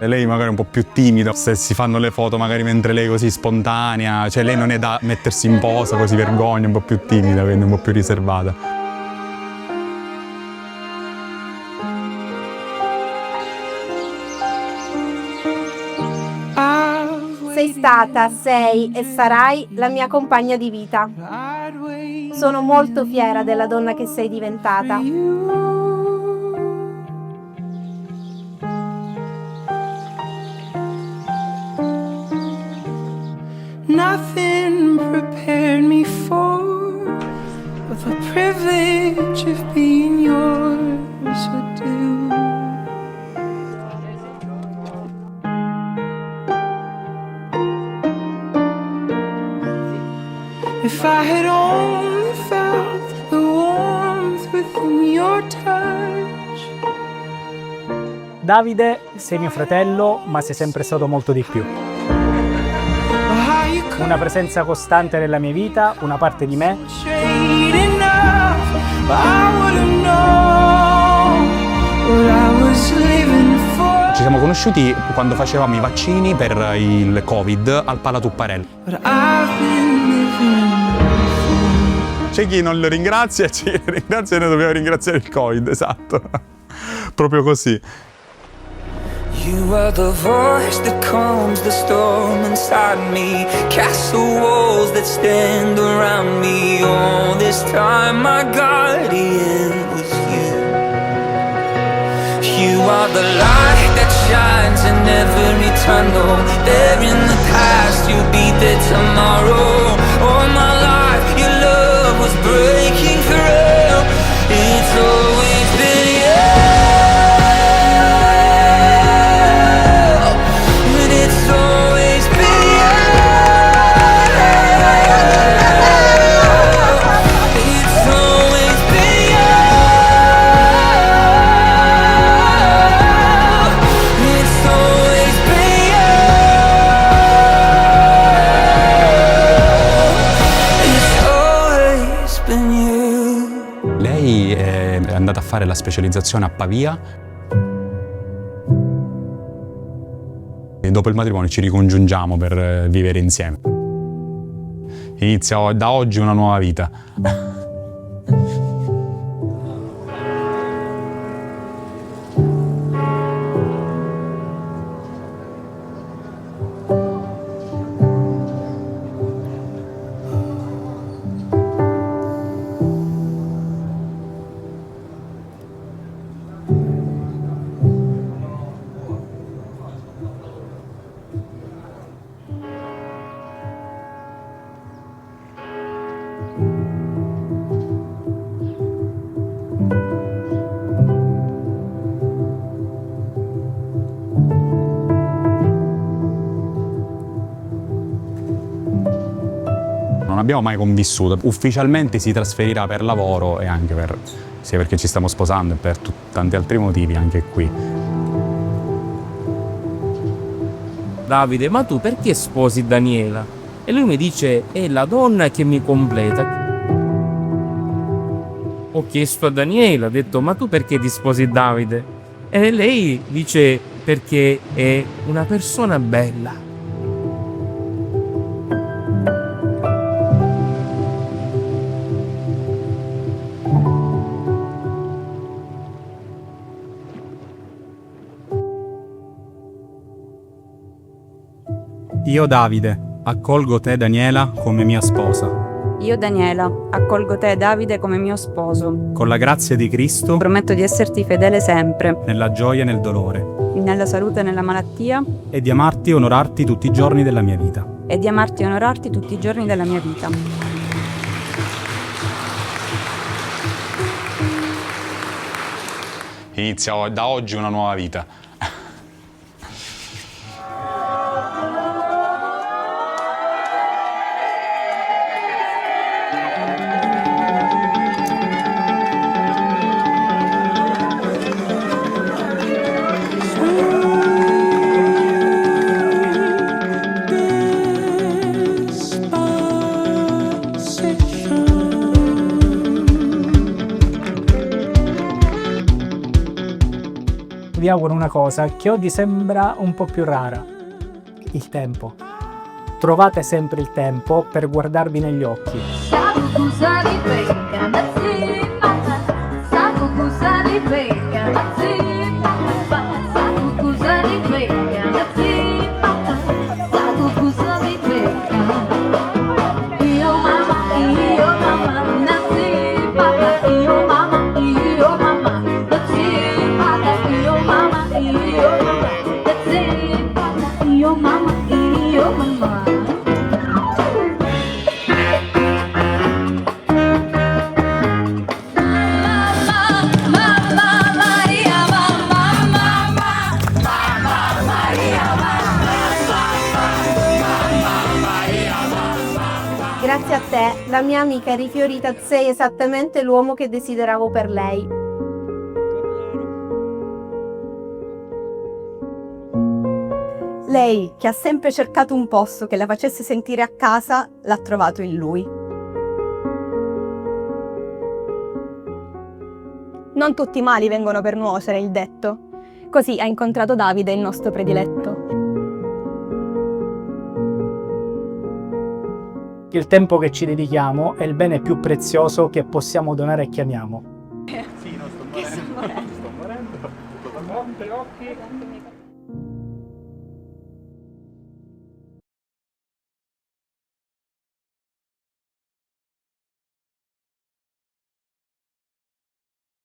E lei magari è un po' più timida, se si fanno le foto magari mentre lei è così spontanea, cioè lei non è da mettersi in posa, così vergogna, è un po' più timida, quindi un po' più riservata. Sei stata, sei e sarai la mia compagna di vita. Sono molto fiera della donna che sei diventata. Nothing prepared me for the privilege of being yours would do. If I had only felt the warmth within your touch. Davide, sei mio fratello, ma sei sempre stato molto di più. Una presenza costante nella mia vita, una parte di me. Ci siamo conosciuti quando facevamo i vaccini per il Covid al Pala Tupparello. C'è chi non lo ringrazia e c'è chi lo ringrazia e noi dobbiamo ringraziare il Covid, esatto. Proprio così. You are the voice that calms the storm inside me. Castle walls that stand around me. All this time my guardian was you. You are the light that shines in every tunnel. There in the past, you'll be there tomorrow. All my life your love was breaking through. It's always been you. Lei è andata a fare la specializzazione a Pavia e dopo il matrimonio ci ricongiungiamo per vivere insieme. Inizia da oggi una nuova vita. Non abbiamo mai convissuto, ufficialmente si trasferirà per lavoro e anche sia perché ci stiamo sposando e per tanti altri motivi anche qui. Davide, ma tu perché sposi Daniela? E lui mi dice, è la donna che mi completa. Ho chiesto a Daniela, ho detto, ma tu perché ti sposi Davide? E lei dice, perché è una persona bella. Io Davide, accolgo te Daniela come mia sposa. Io Daniela, accolgo te Davide come mio sposo. Con la grazia di Cristo, Prometto di esserti fedele sempre, nella gioia e nel dolore, nella salute e nella malattia, e di amarti e onorarti tutti i giorni della mia vita. e di amarti e onorarti tutti i giorni della mia vita. Inizia da oggi una nuova vita. vi auguro una cosa che oggi sembra un po' più rara: il tempo. Trovate sempre il tempo per guardarvi negli occhi. Grazie a te, la mia amica è rifiorita, sei esattamente l'uomo che desideravo per lei. Lei, che ha sempre cercato un posto che la facesse sentire a casa, l'ha trovato in lui. Non tutti i mali vengono per nuocere, il detto. Così ha incontrato Davide, il nostro prediletto. Il tempo che ci dedichiamo è il bene più prezioso che possiamo donare a chi amiamo. Sì, non sto morendo. Sto morendo. Sto morendo. Occhi.